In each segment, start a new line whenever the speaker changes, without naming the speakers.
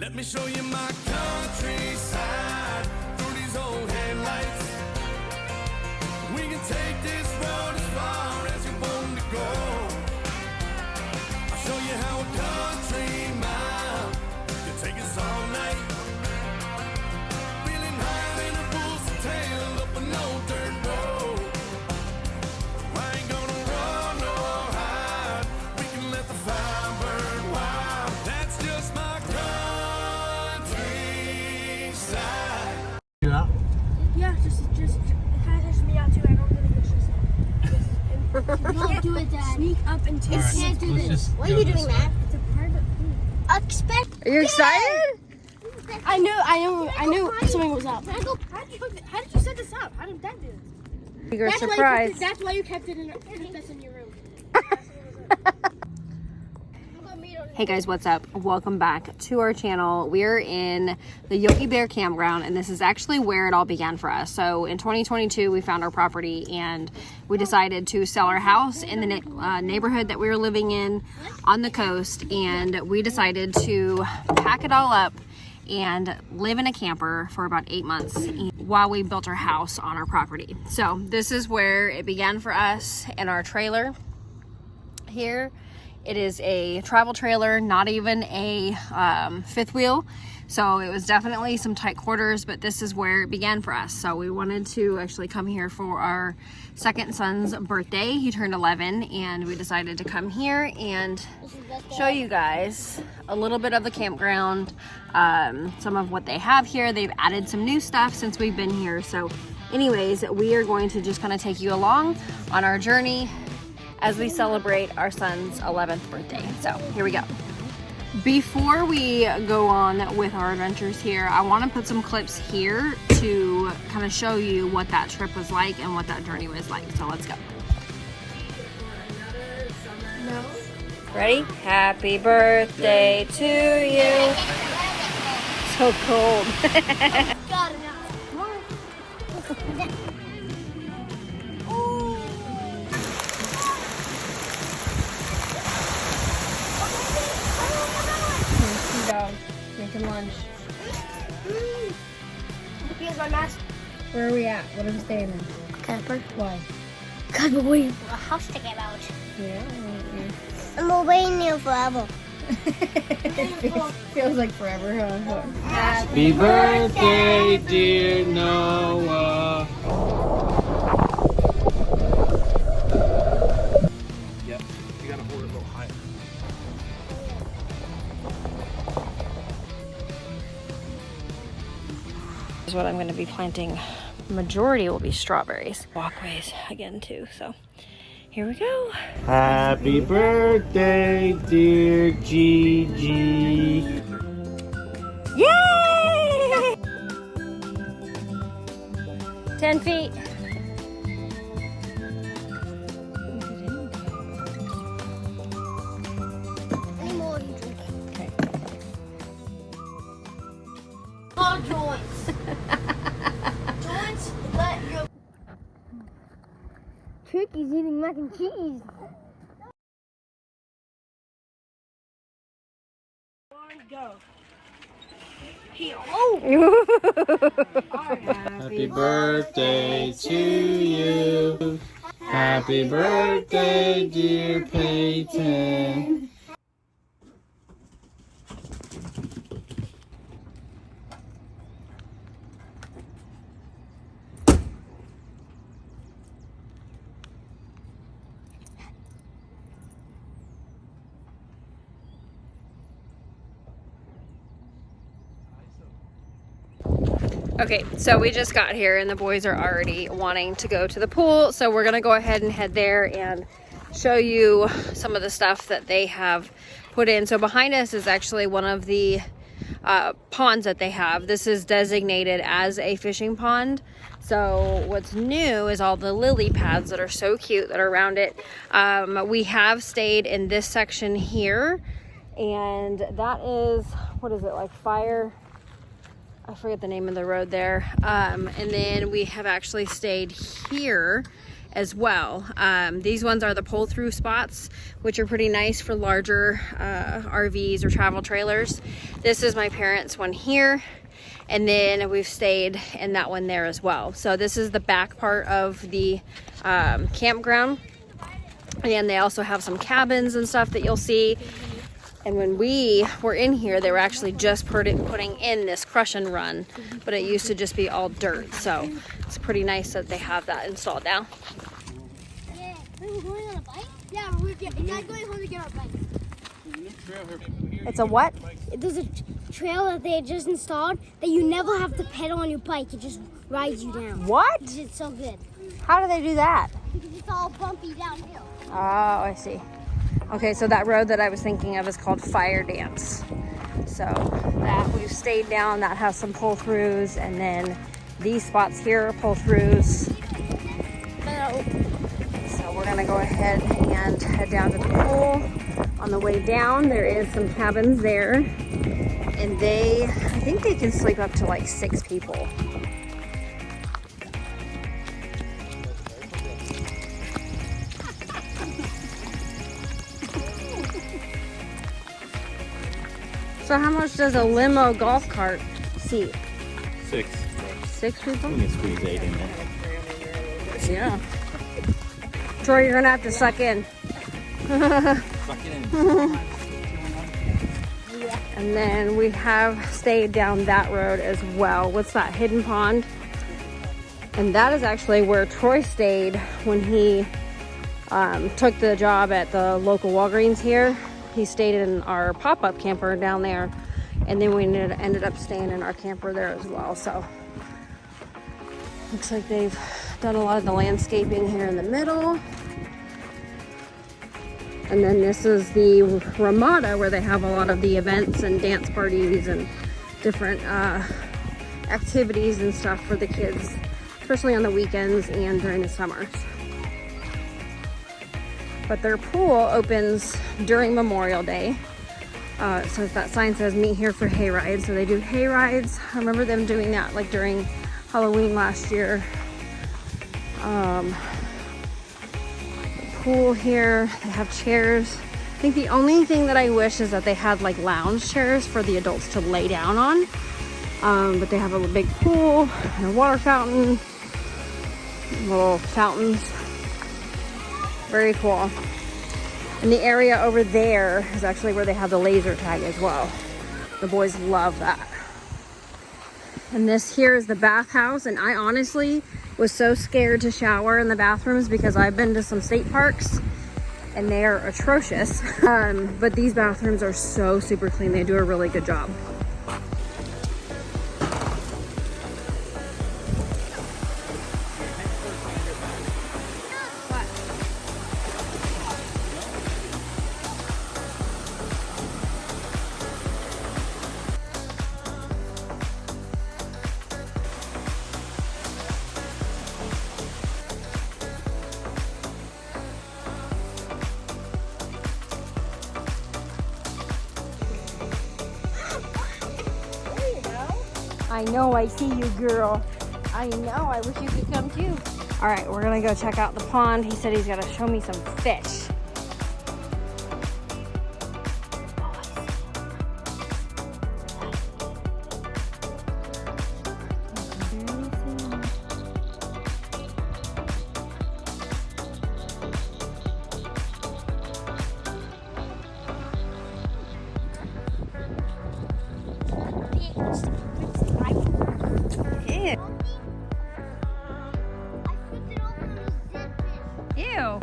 Let me show you my countryside through these old headlights. We can take this road as far as you want to go. I'll show you how a country mile can take us all night. Feeling higher than a bull's tail up an old dirt road. I ain't gonna run or hide. We can let the fire burn wild. That's just my countryside.
Yeah.
Yeah, just it kind of touches me out too. I don't really wish
Don't do it, Dad.
sneak up and take.
You
Alright,
can't do
let's
this.
just
Why are
go
you
this
doing
way.
that?
It's a private pool.
Expect.
Are you excited?
I knew something was up.
Can I go?
How did you set this up? How did that do this?
You're
That's
surprised.
That's why you kept it in your room.
Hey guys, what's up? Welcome back to our channel. We're in the Yogi Bear Campground, and this is actually where it all began for us. So in 2022, we found our property and we decided to sell our house in the neighborhood that we were living in on the coast, and we decided to pack it all up and live in a camper for about 8 months while we built our house on our property. So this is where it began for us in our trailer here. It is a travel trailer, not even a fifth wheel. So it was definitely some tight quarters, but this is where it began for us. So we wanted to actually come here for our second son's birthday. He turned 11, and we decided to come here and show you guys a little bit of the campground, some of what they have here. They've added some new stuff since we've been here. So anyways, we are going to just kind of take you along on our journey as we celebrate our son's 11th birthday. So here we go. Before we go on with our adventures here, I want to put some clips here to kind of show you what that trip was like and what that journey was like. So let's go.
No.
Ready? Happy birthday to you. So cold.
Got it now.
Dog making lunch.
Here's my mask.
Where are we at? What are we staying in?
Camper.
Why?
God, we're waiting for a house to get out.
Yeah.
And we're waiting here forever.
Feels like forever, huh?
Happy birthday, dear Noah. Yep, you gotta hold it a little higher.
Is what I'm going to be planting. Majority will be strawberries. Walkways again too. So here we go.
Happy birthday, dear Gigi.
Yay! 10 feet.
Any more you drink.
Okay.
All joints. Joints, let your... Turkey's eating mac and cheese.
Go.
Happy birthday to you. Happy birthday, dear Peyton.
Okay, so we just got here and the boys are already wanting to go to the pool. So we're gonna go ahead and head there and show you some of the stuff that they have put in. So behind us is actually one of the ponds that they have. This is designated as a fishing pond. So what's new is all the lily pads that are so cute that are around it. We have stayed in this section here, and that is, what is it, like Fire? I forget the name of the road there. And then we have actually stayed here as well. These ones are the pull-through spots, which are pretty nice for larger RVs or travel trailers. This is my parents' one here, and then we've stayed in that one there as well. So this is the back part of the campground, and they also have some cabins and stuff that you'll see. And when we were in here, they were actually just putting in this crush and run, but it used to just be all dirt. So it's pretty nice that they have that installed now.
Yeah, we're going on a bike? Yeah, we're going home to get our bike.
It's a what?
There's a trail that they just installed that you never have to pedal on your bike. It just rides you down.
What?
It's so good.
How do they do that?
Because it's all bumpy downhill.
Oh, I see. Okay, so that road that I was thinking of is called Fire Dance. So that we've stayed down, that has some pull-throughs, and then these spots here are pull-throughs. So we're gonna go ahead and head down to the pool. On the way down, there is some cabins there, and I think they can sleep up to like 6 people. So how much does a limo golf cart seat?
6.
6 people?
You can squeeze 8 in there.
Yeah. Troy, you're gonna have to suck in.
Suck it in.
And then we have stayed down that road as well. What's that, Hidden Pond? And that is actually where Troy stayed when he took the job at the local Walgreens here. He stayed in our pop-up camper down there, and then we ended up staying in our camper there as well. So looks like they've done a lot of the landscaping here in the middle. And then this is the Ramada, where they have a lot of the events and dance parties and different activities and stuff for the kids, especially on the weekends and during the summers. But their pool opens during Memorial Day. So that sign says meet here for hay rides. So they do hay rides. I remember them doing that like during Halloween last year. Pool here, they have chairs. I think the only thing that I wish is that they had like lounge chairs for the adults to lay down on. But they have a big pool and a water fountain, little fountains. Very cool. And the area over there is actually where they have the laser tag as well. The boys love that. And this here is the bathhouse, and I honestly was so scared to shower in the bathrooms because I've been to some state parks and they are atrocious. But these bathrooms are so super clean. They do a really good job. I know, I see you, girl. I know, I wish you could come too. All right, we're gonna go check out the pond. He said he's gonna show me some fish. Ew.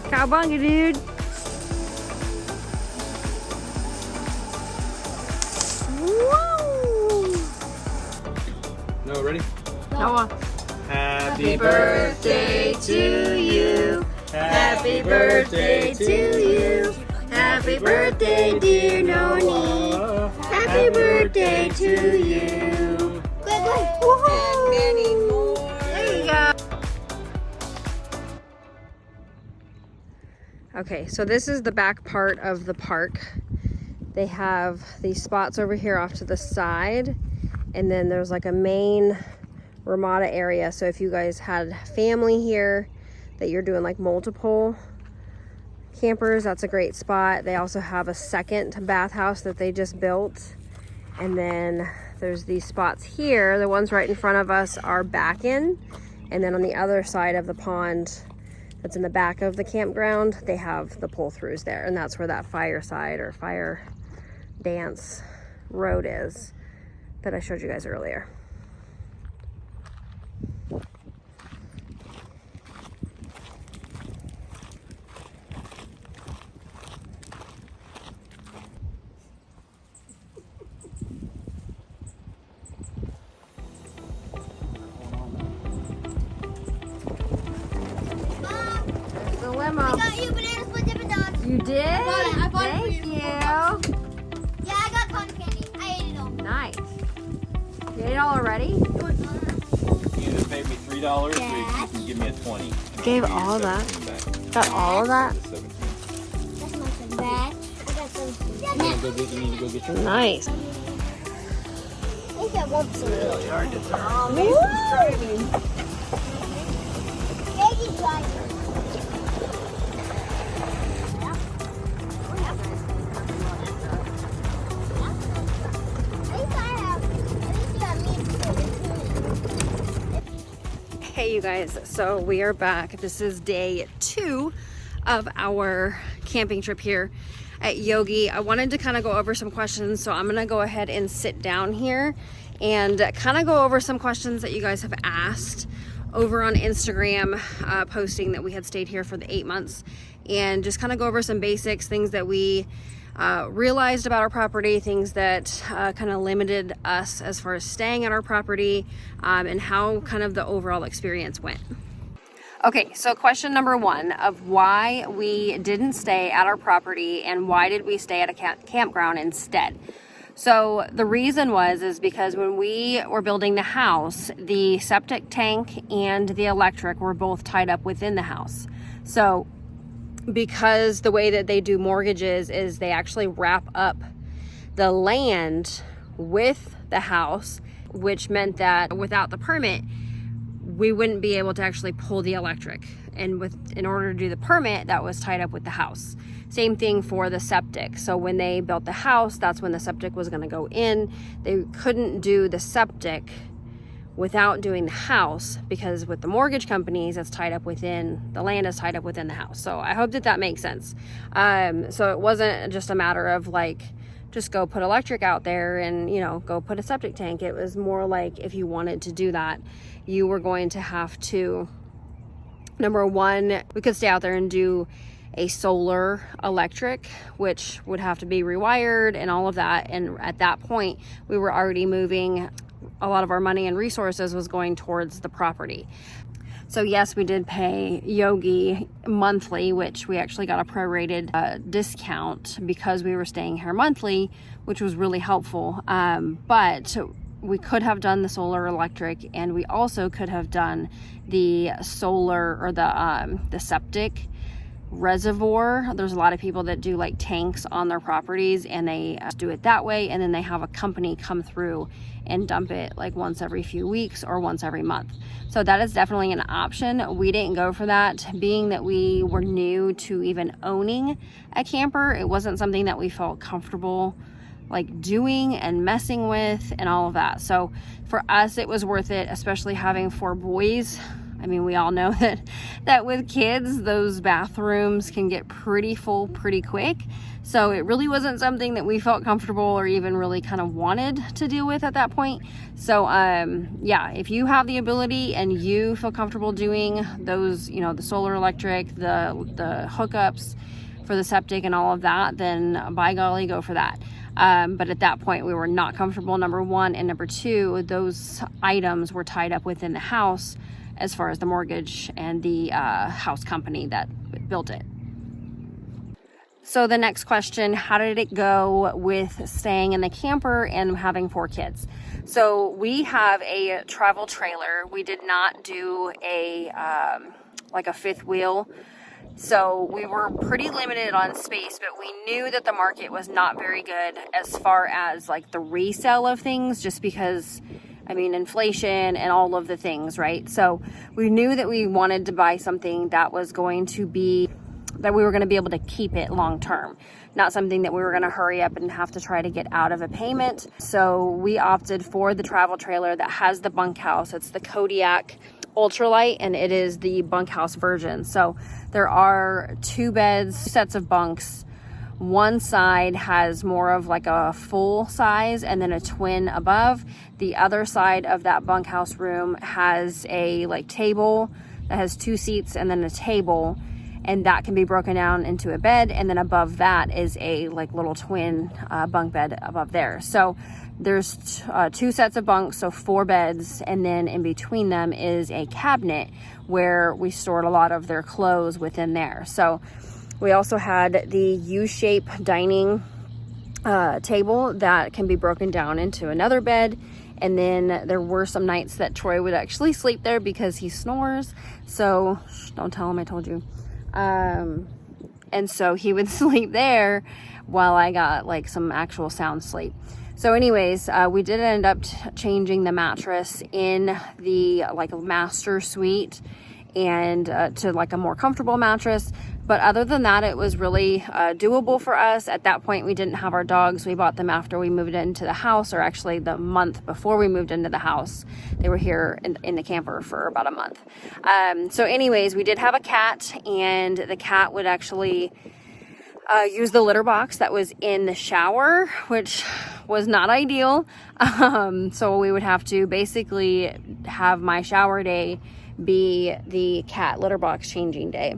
Cowabunga, dude. Whoa!
No, ready?
Noah.
Happy
birthday to you. Happy birthday to you. Happy Happy birthday, dear Noni. Happy birthday to you. And many more. There you go. Okay, so this is the back part of the park. They have these spots over here off to the side, and then there's like a main Ramada area. So if you guys had family here that you're doing like multiple campers, that's a great spot. They also have a second bathhouse that they just built. And then there's these spots here. The ones right in front of us are back in. And then on the other side of the pond that's in the back of the campground, they have the pull-throughs there. And that's where that fireside or fire dance road is that I showed you guys earlier. There's the limo.
I got you bananas with Dippin' Dots.
You did?
I bought it for
Thank
you.
you.
Yeah, I got cotton candy. I ate it all.
Nice. You ate it all already?
You either pay me $3 or you can give me a 20.
Gave all of that? Got all of that?
That's my son. That. I got some.
You need to go get your
Nice.
I think I want some. Baby driver.
Hey you guys, so we are back. This is day 2 of our camping trip here at Yogi. I wanted to kind of go over some questions, so I'm gonna go ahead and sit down here and kind of go over some questions that you guys have asked over on Instagram, posting that we had stayed here for the 8 months, and just kind of go over some basics, things that we realized about our property, things that kind of limited us as far as staying at our property, and how kind of the overall experience went. Okay, so question number 1 of why we didn't stay at our property and why did we stay at a campground instead. So the reason is because when we were building the house, the septic tank and the electric were both tied up within the house. So because the way that they do mortgages is they actually wrap up the land with the house, which meant that without the permit, we wouldn't be able to actually pull the electric. And in order to do the permit, that was tied up with the house. Same thing for the septic. So when they built the house, that's when the septic was going to go in. They couldn't do the septic without doing the house, because with the mortgage companies, it's tied up within the land is tied up within the house. So I hope that makes sense. So it wasn't just a matter of like just go put electric out there and go put a septic tank. It was more like if you wanted to do that, you were going to have to, number 1, we could stay out there and do a solar electric, which would have to be rewired and all of that. And at that point, we were already moving. A lot of our money and resources was going towards the property. So yes, we did pay Yogi monthly, which we actually got a prorated discount because we were staying here monthly, which was really helpful. But we could have done the solar electric, and we also could have done the solar or the septic reservoir. There's a lot of people that do like tanks on their properties, and they do it that way, and then they have a company come through and dump it like once every few weeks or once every month. So that is definitely an option. We didn't go for that, being that we were new to even owning a camper. It wasn't something that we felt comfortable like doing and messing with and all of that. So for us, it was worth it, especially having 4 boys. I mean, we all know that with kids, those bathrooms can get pretty full pretty quick. So it really wasn't something that we felt comfortable or even really kind of wanted to deal with at that point. So yeah, if you have the ability and you feel comfortable doing those, the solar electric, the hookups for the septic and all of that, then by golly, go for that. But at that point, we were not comfortable, number 1, and number 2, those items were tied up within the house as far as the mortgage and the house company that built it. So the next question, how did it go with staying in the camper and having 4 kids? So we have a travel trailer. We did not do a like a 5th wheel. So we were pretty limited on space, but we knew that the market was not very good as far as like the resale of things, just because, I mean, inflation and all of the things, right? So we knew that we wanted to buy something that was going to be, that we were going to be able to keep it long term, not something that we were going to hurry up and have to try to get out of a payment. So we opted for the travel trailer that has the bunkhouse. It's the Kodiak Ultralight, and it is the bunkhouse version. So there are 2 beds, sets of bunks. One side has more of like a full size and then a twin above. The other side of that bunkhouse room has a like table that has 2 seats and then a table, and that can be broken down into a bed. And then above that is a like little twin bunk bed above there. So there's 2 sets of bunks, so 4 beds, and then in between them is a cabinet where we stored a lot of their clothes within there. So we also had the U-shaped dining table that can be broken down into another bed. And then there were some nights that Troy would actually sleep there because he snores. So don't tell him I told you. And so he would sleep there while I got like some actual sound sleep. So anyways, we did end up changing the mattress in the like master suite and to like a more comfortable mattress. But other than that, it was really doable for us. At that point, we didn't have our dogs. We bought them after we moved into the house, or actually the month before we moved into the house. They were here in the camper for about a month. So anyways, we did have a cat, and the cat would actually use the litter box that was in the shower, which was not ideal. So we would have to basically have my shower day be the cat litter box changing day.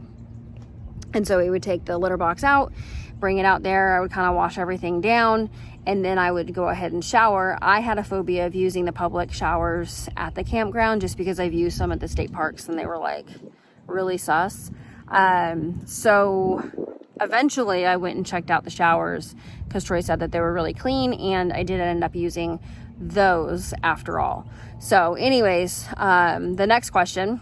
And so we would take the litter box out, bring it out there. I would kind of wash everything down, and then I would go ahead and shower. I had a phobia of using the public showers at the campground just because I've used some at the state parks and they were like really sus. So eventually I went and checked out the showers because Troy said that they were really clean, and I did end up using those after all. So anyways, the next question.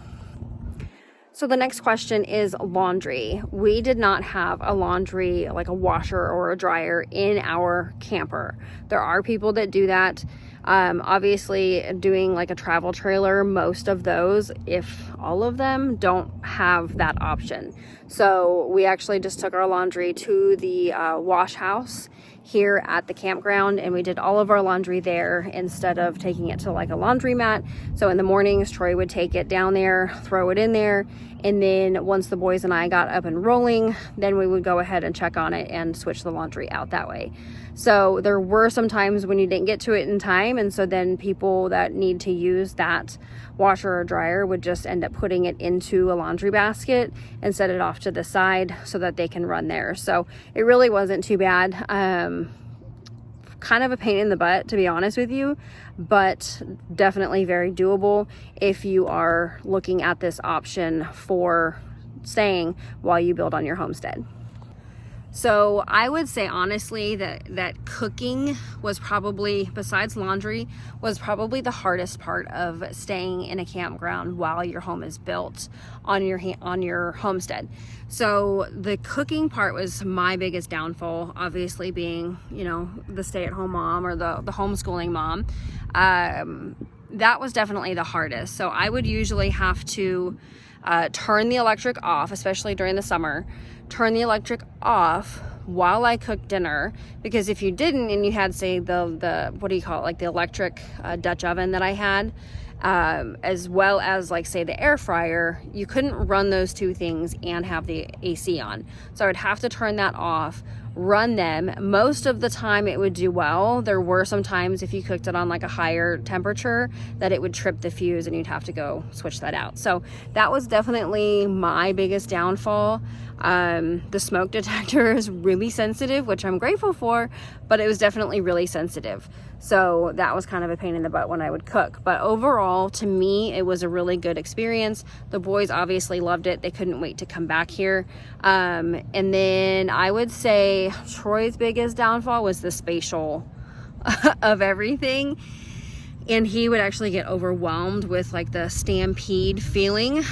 So the next question is laundry. We did not have a laundry, like a washer or a dryer in our camper. There are people that do that. Obviously doing like a travel trailer, most of those, if all of them, don't have that option. So we actually just took our laundry to the wash house here at the campground, and we did all of our laundry there instead of taking it to like a laundromat. So in the mornings, Troy would take it down there, throw it in there, and then once the boys and I got up and rolling, then we would go ahead and check on it and switch the laundry out that way. So there were some times when you didn't get to it in time, and so then people that need to use that washer or dryer would just end up putting it into a laundry basket and set it off to the side so that they can run there. So it really wasn't too bad. Kind of a pain in the butt, to be honest with you, but definitely very doable if you are looking at this option for staying while you build on your homestead. So I would say honestly that cooking was probably, besides laundry, was probably the hardest part of staying in a campground while your home is built on your homestead. So the cooking part was my biggest downfall, obviously being, you know, the stay-at-home mom or the homeschooling mom. That was definitely the hardest. So I would usually have to turn the electric off, especially during the summer. Turn the electric off while I cooked dinner, because if you didn't and you had, say, the what do you call it, like the electric Dutch oven that I had, as well as like say the air fryer, you couldn't run those two things and have the AC on. So I would have to turn that off run them. Most of the time it would do well. There were some times if you cooked it on like a higher temperature that it would trip the fuse and you'd have to go switch that out. So that was definitely my biggest downfall. The smoke detector is really sensitive, which I'm grateful for, but it was definitely really sensitive. So that was kind of a pain in the butt when I would cook. But overall, to me, it was a really good experience. The boys obviously loved it. They couldn't wait to come back here. And then I would say Troy's biggest downfall was the spatial of everything. And he would actually get overwhelmed with like the stampede feeling.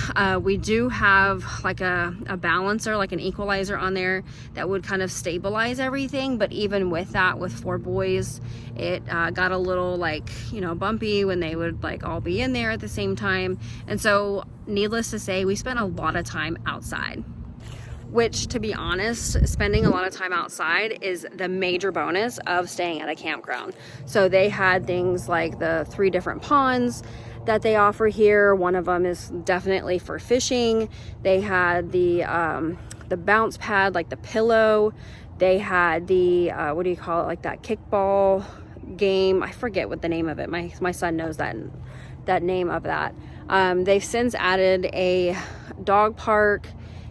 We do have like a balancer, like an equalizer on there that would kind of stabilize everything. But even with that, with 4 boys, it got a little like, you know, bumpy when they would like all be in there at the same time. And so needless to say, we spent a lot of time outside. Which, to be honest, spending a lot of time outside is the major bonus of staying at a campground. So they had things like the 3 different ponds that they offer here. One of them is definitely for fishing. They had the bounce pad, like the pillow. They had the, what do you call it, like that kickball game. I forget what the name of it. My son knows that name of that. They've since added a dog park,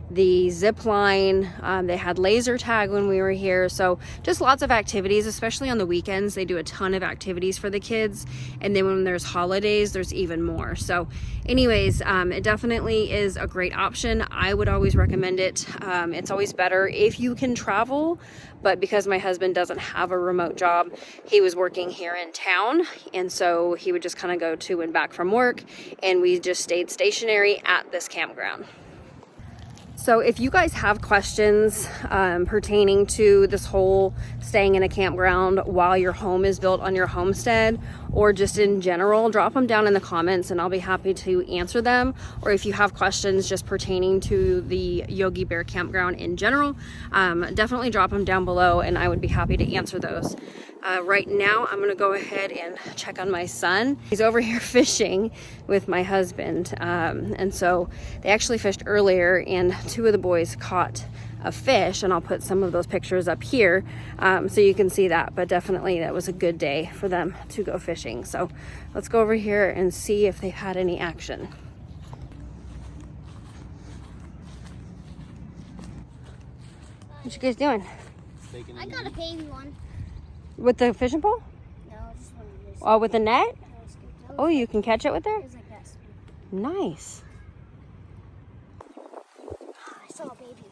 the zip line. They had laser tag when we were here. So just lots of activities, especially on the weekends. They do a ton of activities for the kids. And then when there's holidays, there's even more. So anyways, it definitely is a great option. I would always recommend it. It's always better if you can travel. But because my husband doesn't have a remote job, he was working here in town. And so he would just kind of go to and back from work. And we just stayed stationary at this campground. So if you guys have questions pertaining to this whole staying in a campground while your home is built on your homestead, or just in general, drop them down in the comments and I'll be happy to answer them. Or if you have questions just pertaining to the Yogi Bear Campground in general, definitely drop them down below and I would be happy to answer those. Right now, I'm gonna go ahead and check on my son. He's over here fishing with my husband. And so they actually fished earlier and 2 of the boys caught a fish, and I'll put some of those pictures up here so you can see that. But definitely that was a good day for them to go fishing. So let's go over here and see if they've had any action. What you guys doing?
I got a baby one.
With the fishing pole?
No, just one of these.
Oh, with the net? Oh, you can catch it with there?
It's like this.
Nice.
I saw a baby.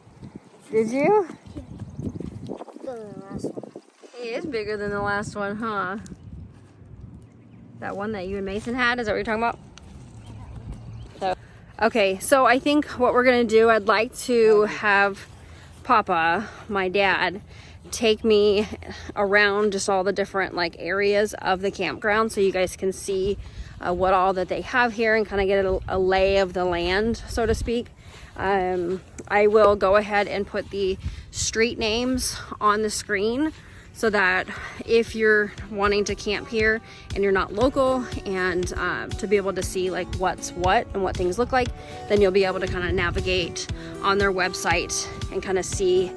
Did you?
Bigger than the last one.
He is bigger than the last one, huh? That one that you and Mason had, is that what you're talking about? So, okay, so I think what we're gonna do, I'd like to have Papa, my dad, take me around just all the different like areas of the campground so you guys can see what all that they have here and kind of get a lay of the land, so to speak. I will go ahead and put the street names on the screen so that if you're wanting to camp here and you're not local, and to be able to see like what's what and what things look like, then you'll be able to kind of navigate on their website and kind of see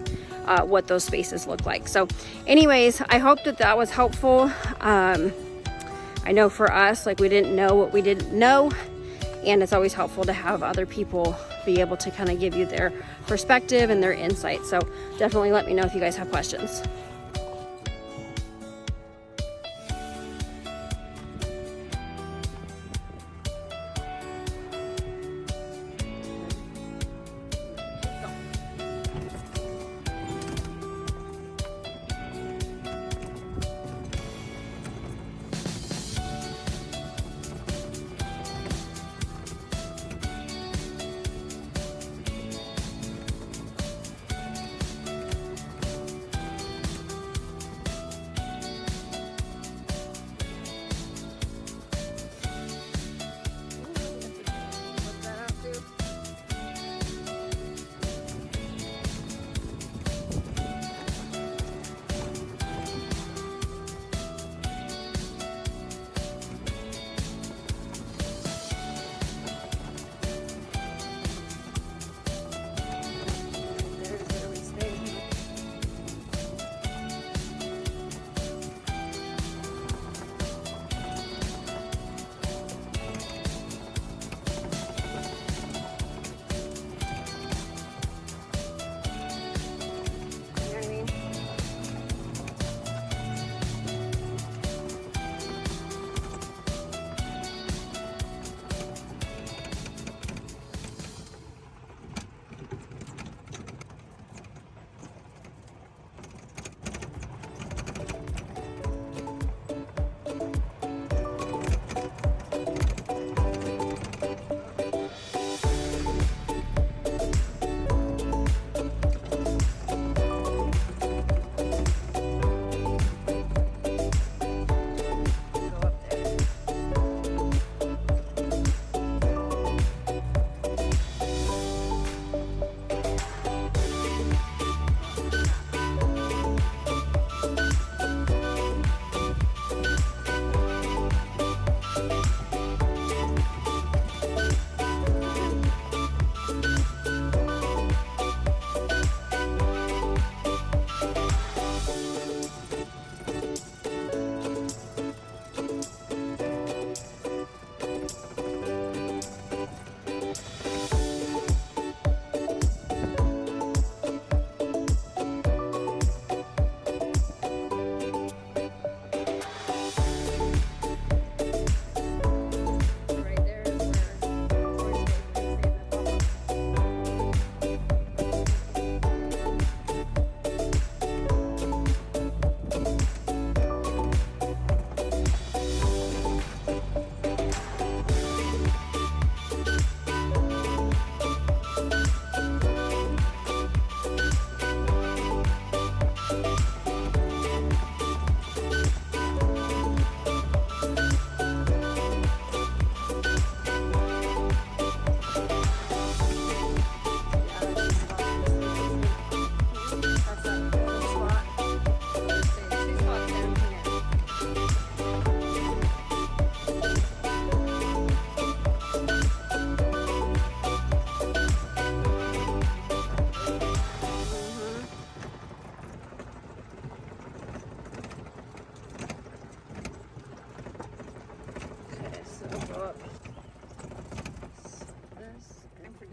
what those spaces look like. So anyways, I hope that was helpful. I know for us, like, we didn't know what we didn't know, and it's always helpful to have other people be able to kind of give you their perspective and their insight. So definitely let me know if you guys have questions.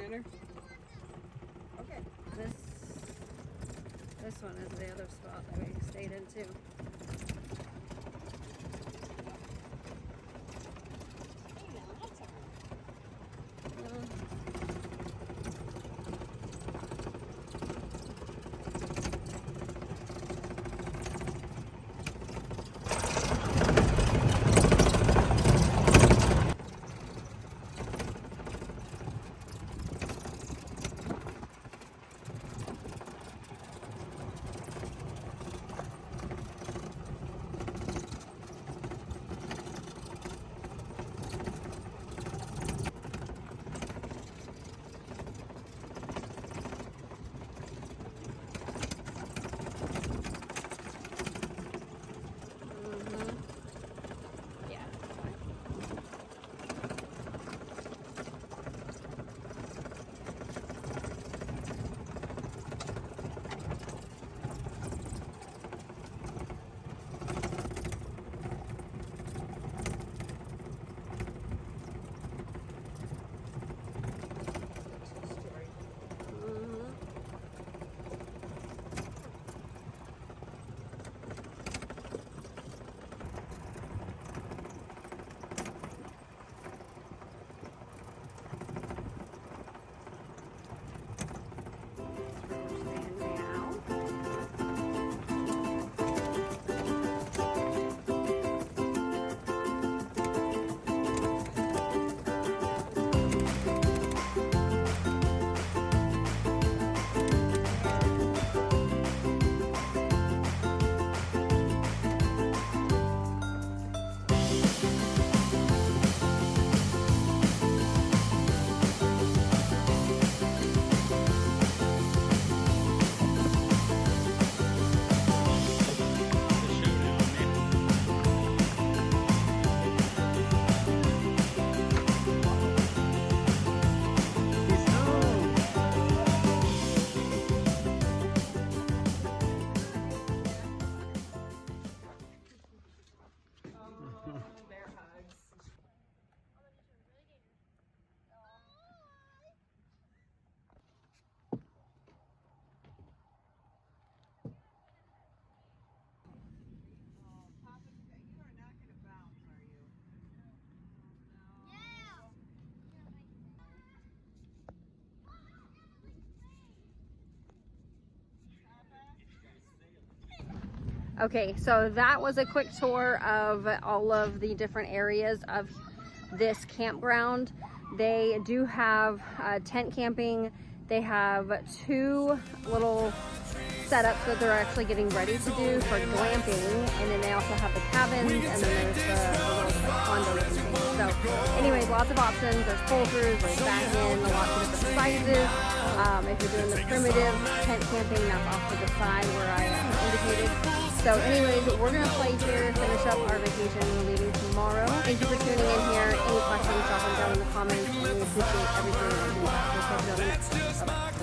Tanner? Okay. This one is the other spot that we stayed in too. Okay, so that was a quick tour of all of the different areas of this campground. They do have tent camping. They have 2 little setups that they're actually getting ready to do for glamping, and then they also have the cabins, and then there's the little condo living thing. So anyways, lots of options. There's pull-throughs, there's back-in, lots of different sizes. If you're doing the primitive tent camping, that's off to the side where I indicated. So anyways, we're going to play here, finish up our vacation. We're leaving tomorrow. Thank you for tuning in here. Any questions, drop them down in the comments. We appreciate everything that you do. We'll talk to you on the next one. Bye-bye.